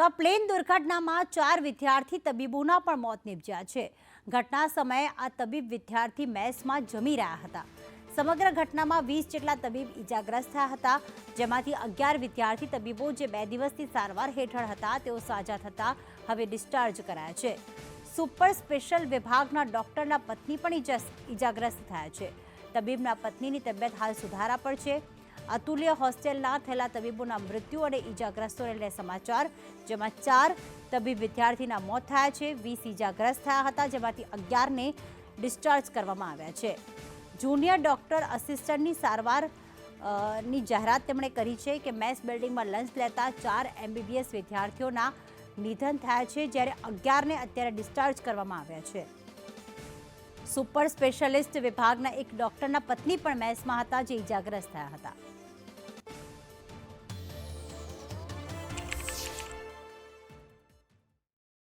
તો આ પ્લેન દુર્ઘટનામાં 4 વિદ્યાર્થી તબીબોના પણ મોત નીપજ્યા છે। ઘટના સમયે આ તબીબ વિદ્યાર્થી મેસમાં જમી રહ્યા હતા। સમગ્ર ઘટનામાં 20 જેટલા તબીબ ઇજાગ્રસ્ત થયા હતા, જેમાંથી 11 વિદ્યાર્થી તબીબો જે 2 દિવસથી સારવાર હેઠળ હતા તેઓ સાજા થતા હવે ડિસ્ચાર્જ કરાયા છે। સુપર સ્પેશિયલ વિભાગના ડોક્ટરના પત્ની પણ ઇજાગ્રસ્ત થયા છે। તબીબના પત્નીની તબિયત હાલ સુધારા પર છે। અતુલ્ય હોસ્ટેલના થયેલા તબીબોના મૃત્યુ અને ઇજાગ્રસ્તોને લઈને સમાચાર, જેમાં 4 તબીબ વિદ્યાર્થીના મોત થયા છે, 20 ઇજાગ્રસ્ત થયા હતા, જેમાંથી 11ને ડિસ્ચાર્જ કરવામાં આવ્યા છે। જુનિયર ડોક્ટર આસિસ્ટન્ટની સારવારની જાહેરાત તેમણે કરી છે કે મેસ બિલ્ડિંગમાં લંચ લેતા 4 MBBS વિદ્યાર્થીઓના નિધન થયા છે, જ્યારે 11ને અત્યારે ડિસ્ચાર્જ કરવામાં આવ્યા છે। સુપર સ્પેશિયાલિસ્ટ વિભાગના એક ડોક્ટરના પત્ની પણ મેસમાં હતા, જે ઇજાગ્રસ્ત થયા હતા।